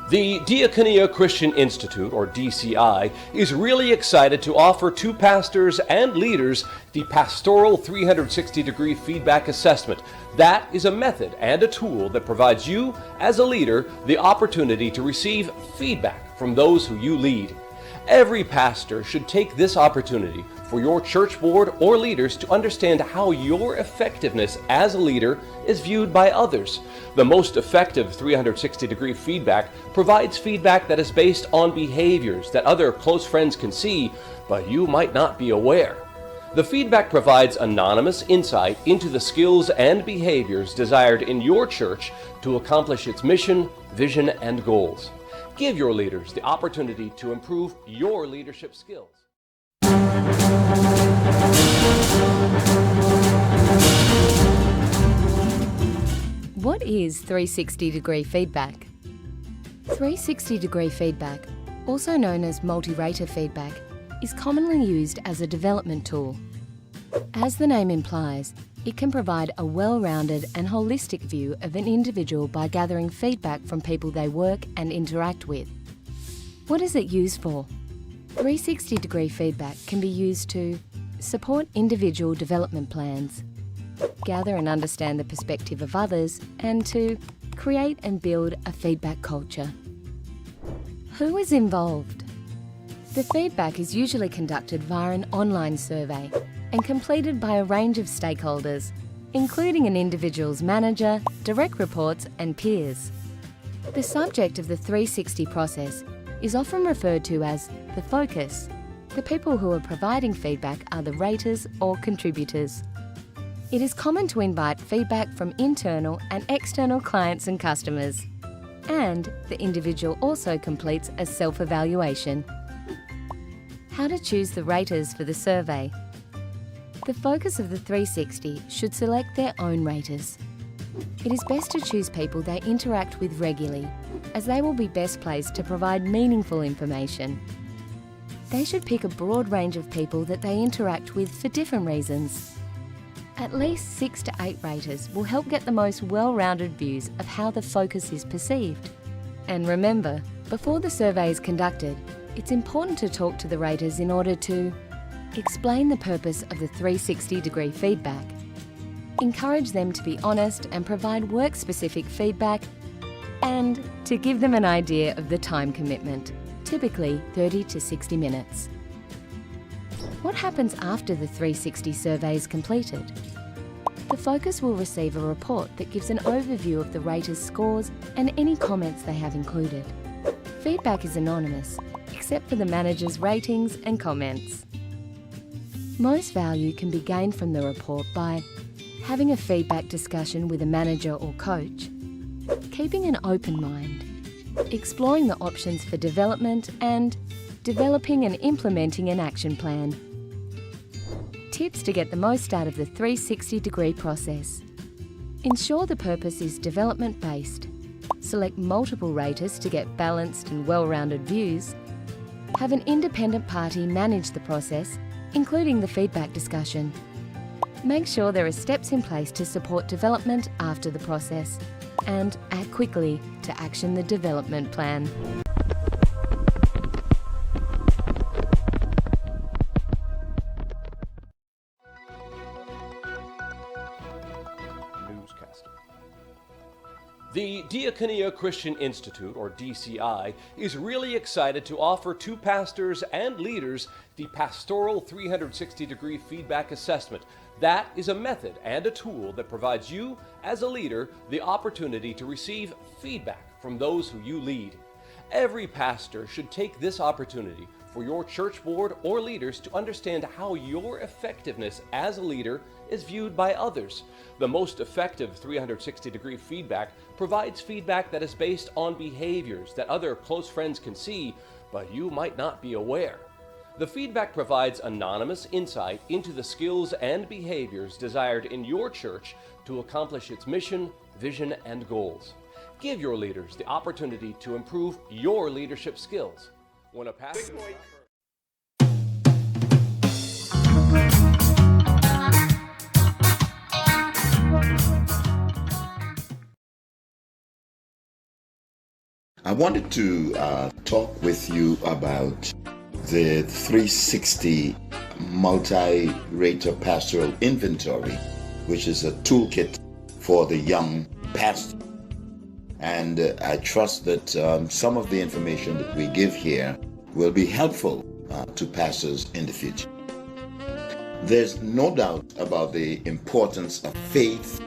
The Diaconia Christian Institute, or DCI, is really excited to offer to pastors and leaders the Pastoral 360-degree feedback assessment. That is a method and a tool that provides you, as a leader, the opportunity to receive feedback from those who you lead. Every pastor should take this opportunity for your church board or leaders to understand how your effectiveness as a leader is viewed by others. The most effective 360-degree feedback provides feedback that is based on behaviors that other close friends can see, but you might not be aware. The feedback provides anonymous insight into the skills and behaviors desired in your church to accomplish its mission, vision, and goals. Give your leaders the opportunity to improve your leadership skills. What is 360-degree feedback? 360-degree feedback, also known as multi-rater feedback, is commonly used as a development tool. As the name implies, it can provide a well-rounded and holistic view of an individual by gathering feedback from people they work and interact with. What is it used for? 360-degree feedback can be used to support individual development plans, gather and understand the perspective of others, and to create and build a feedback culture. Who is involved? The feedback is usually conducted via an online survey and completed by a range of stakeholders, including an individual's manager, direct reports, and peers. The subject of the 360 process is often referred to as the focus. The people who are providing feedback are the raters or contributors. It is common to invite feedback from internal and external clients and customers, and the individual also completes a self-evaluation. How to choose the raters for the survey? The focus of the 360 should select their own raters. It is best to choose people they interact with regularly, as they will be best placed to provide meaningful information. They should pick a broad range of people that they interact with for different reasons. At least 6 to 8 raters will help get the most well-rounded views of how the focus is perceived. And remember, before the survey is conducted, it's important to talk to the raters in order to explain the purpose of the 360-degree feedback, encourage them to be honest and provide work-specific feedback, and to give them an idea of the time commitment, typically 30 to 60 minutes. What happens after the 360 survey is completed? The focus will receive a report that gives an overview of the raters' scores and any comments they have included. Feedback is anonymous, except for the manager's ratings and comments. Most value can be gained from the report by having a feedback discussion with a manager or coach, keeping an open mind, exploring the options for development, and developing and implementing an action plan. Tips to get the most out of the 360-degree process. Ensure the purpose is development-based. Select multiple raters to get balanced and well-rounded views. Have an independent party manage the process, including the feedback discussion. Make sure there are steps in place to support development after the process, and act quickly to action the development plan. The Diaconia Christian Institute, or DCI, is really excited to offer to pastors and leaders the Pastoral 360-degree feedback assessment. That is a method and a tool that provides you, as a leader, the opportunity to receive feedback from those who you lead. Every pastor should take this opportunity for your church board or leaders to understand how your effectiveness as a leader is viewed by others. The most effective 360-degree feedback provides feedback that is based on behaviors that other close friends can see, but you might not be aware. The feedback provides anonymous insight into the skills and behaviors desired in your church to accomplish its mission, vision, and goals. Give your leaders the opportunity to improve your leadership skills. When a pastor... I wanted to talk with you about the 360 multi-rater pastoral inventory, which is a toolkit for the young pastor. And I trust that some of the information that we give here will be helpful to pastors in the future. There's no doubt about the importance of faith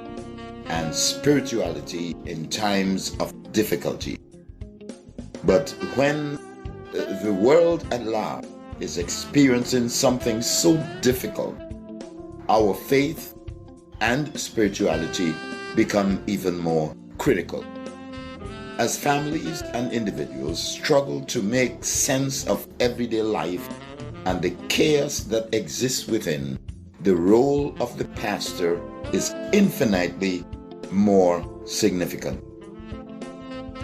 and spirituality in times of difficulty. But when the world at large is experiencing something so difficult, our faith and spirituality become even more critical. As families and individuals struggle to make sense of everyday life and the chaos that exists within, the role of the pastor is infinitely more significant.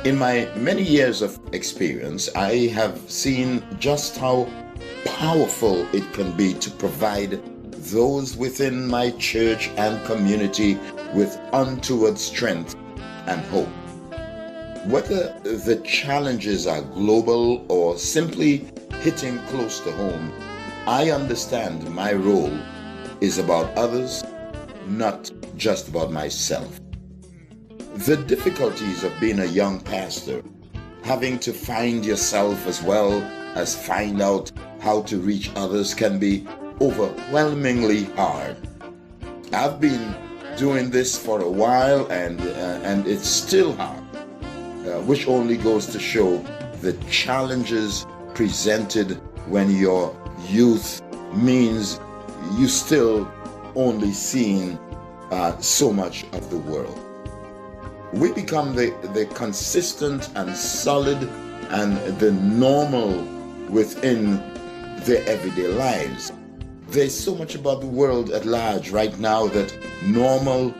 In my many years of experience, I have seen just how powerful it can be to provide those within my church and community with untoward strength and hope. Whether the challenges are global or simply hitting close to home, I understand my role is about others, not just about myself. The difficulties of being a young pastor, having to find yourself as well as find out how to reach others, can be overwhelmingly hard. I've been doing this for a while and it's still hard, which only goes to show the challenges presented when your youth means you still only seeing so much of the world. We become the consistent and solid and the normal within their everyday lives. There's so much about the world at large right now that normal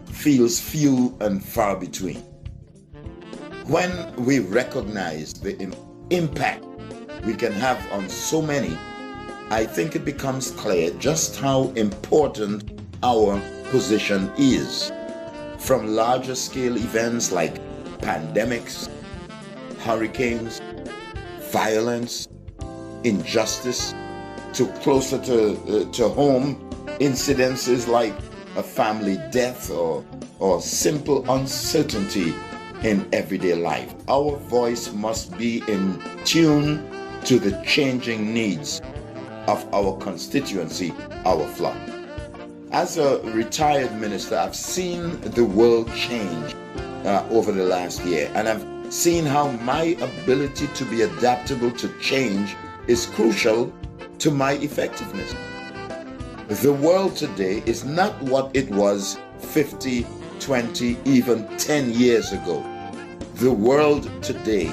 feels few and far between. When we recognize the impact we can have on so many, I think it becomes clear just how important our position is. From larger scale events like pandemics, hurricanes, violence, injustice, to closer to home incidences like a family death or simple uncertainty in everyday life. Our voice must be in tune to the changing needs of our constituency, our flock. As a retired minister, I've seen the world change over the last year, and I've seen how my ability to be adaptable to change is crucial to my effectiveness. The world today is not what it was 50, 20, even 10 years ago. The world today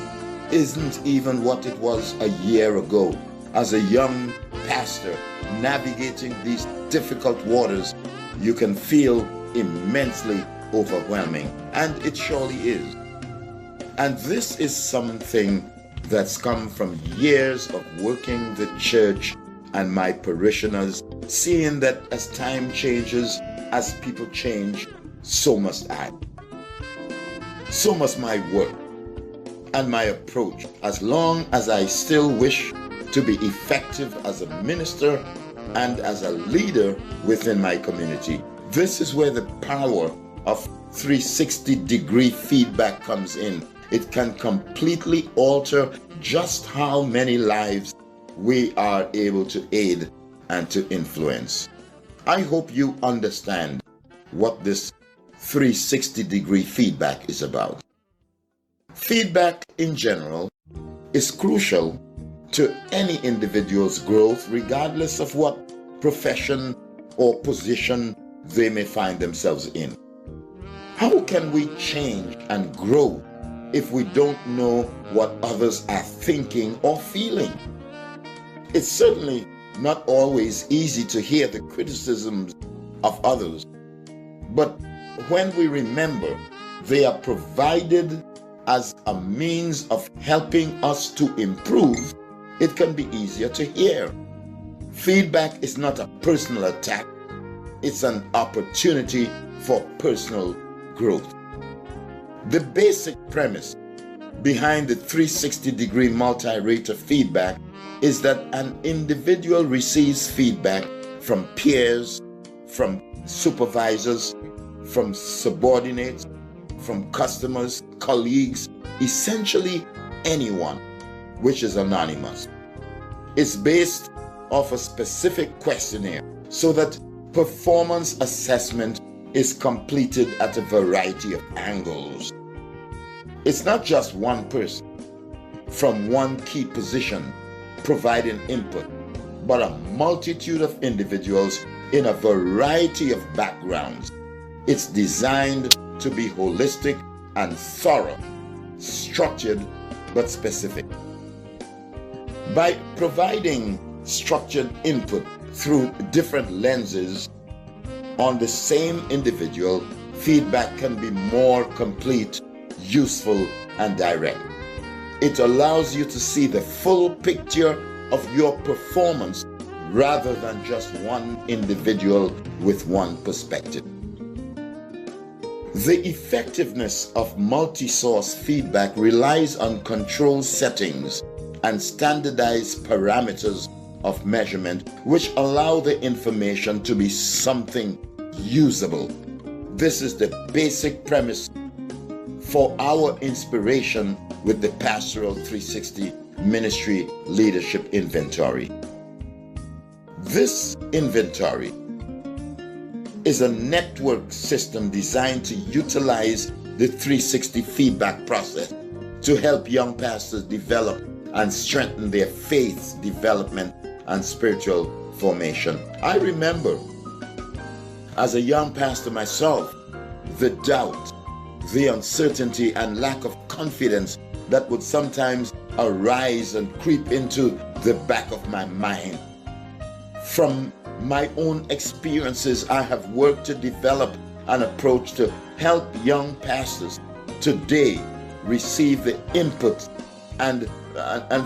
isn't even what it was a year ago. As a young pastor navigating these difficult waters, you can feel immensely overwhelming, and it surely is. And this is something that's come from years of working the church and my parishioners, seeing that as time changes, as people change, so must I. So must my work and my approach, as long as I still wish to be effective as a minister and as a leader within my community. This is where the power of 360-degree feedback comes in. It can completely alter just how many lives we are able to aid and to influence. I hope you understand what this 360-degree feedback is about. Feedback in general is crucial to any individual's growth, regardless of what profession or position they may find themselves in. How can we change and grow if we don't know what others are thinking or feeling? It's certainly not always easy to hear the criticisms of others, but when we remember they are provided as a means of helping us to improve, it can be easier to hear. Feedback is not a personal attack, it's an opportunity for personal growth. The basic premise behind the 360-degree multi-rater feedback is that an individual receives feedback from peers, from supervisors, from subordinates, from customers, colleagues, essentially anyone, which is anonymous. It's based off a specific questionnaire so that performance assessment is completed at a variety of angles. It's not just one person from one key position providing input, but a multitude of individuals in a variety of backgrounds. It's designed to be holistic and thorough, structured but specific. By providing structured input through different lenses on the same individual, feedback can be more complete, useful, and direct. It allows you to see the full picture of your performance rather than just one individual with one perspective. The effectiveness of multi-source feedback relies on control settings and standardized parameters of measurement which allow the information to be something usable. This is the basic premise for our inspiration with the Pastoral 360 Ministry Leadership Inventory. This inventory is a network system designed to utilize the 360 feedback process to help young pastors develop and strengthen their faith development and spiritual formation. I remember as a young pastor myself, the doubt, the uncertainty and lack of confidence that would sometimes arise and creep into the back of my mind. From my own experiences, I have worked to develop an approach to help young pastors today receive the input and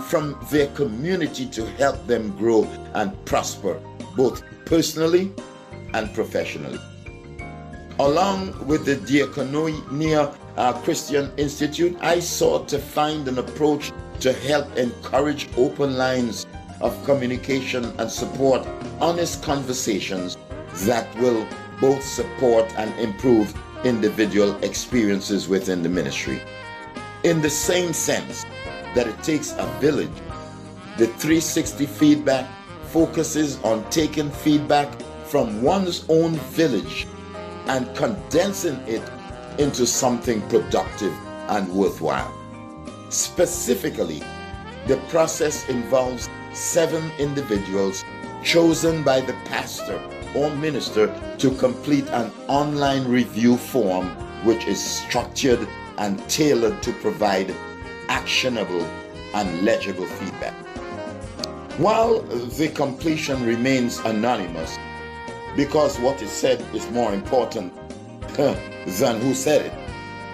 from their community to help them grow and prosper, both personally and professionally. Along with the Diaconia Christian Institute, I sought to find an approach to help encourage open lines of communication and support honest conversations that will both support and improve individual experiences within the ministry. In the same sense that it takes a village, the 360 feedback focuses on taking feedback from one's own village and condensing it into something productive and worthwhile. Specifically, the process involves 7 individuals chosen by the pastor or minister to complete an online review form which is structured and tailored to provide actionable and legible feedback. While the completion remains anonymous, because what is said is more important than who said it,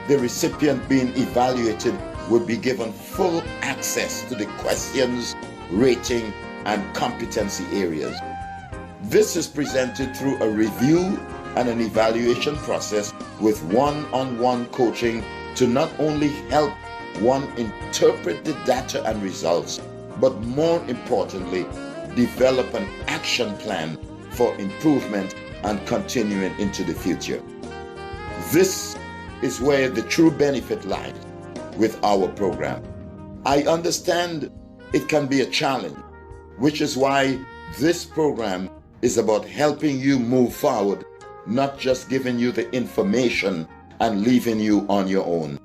the recipient being evaluated would be given full access to the questions, rating, and competency areas. This is presented through a review and an evaluation process with one-on-one coaching to not only help one interpret the data and results, but more importantly, develop an action plan for improvement and continuing into the future. This is where the true benefit lies with our program. I understand it can be a challenge, which is why this program is about helping you move forward, not just giving you the information and leaving you on your own.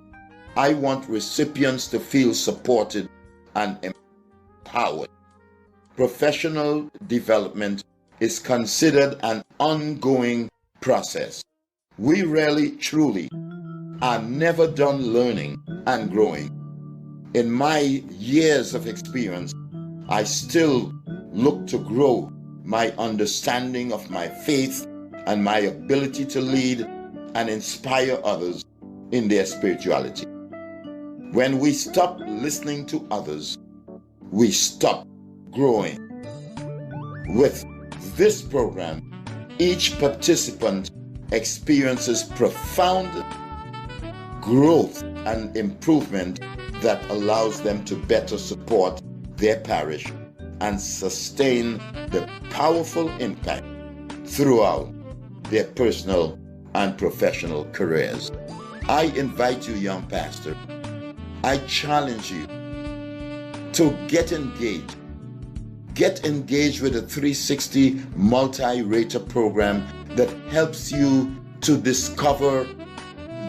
I want recipients to feel supported and empowered. Professional development is considered an ongoing process. We really, truly are never done learning and growing. In my years of experience, I still look to grow my understanding of my faith and my ability to lead and inspire others in their spirituality. When we stop listening to others, we stop growing. With this program, each participant experiences profound growth and improvement that allows them to better support their parish and sustain the powerful impact throughout their personal and professional careers. I invite you, young pastor, I challenge you to get engaged. Get engaged with a 360 multi-rater program that helps you to discover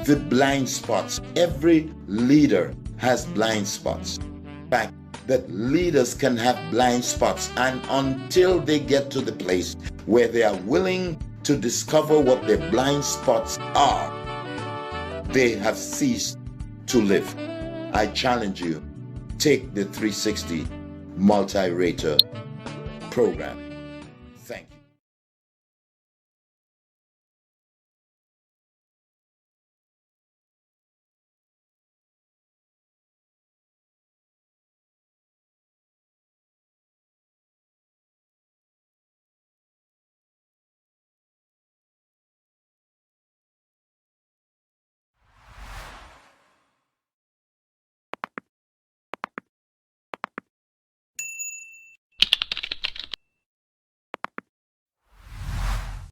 the blind spots. Every leader has blind spots. In fact, that leaders can have blind spots, and until they get to the place where they are willing to discover what their blind spots are, they have ceased to live. I challenge you, take the 360 multi-rater program.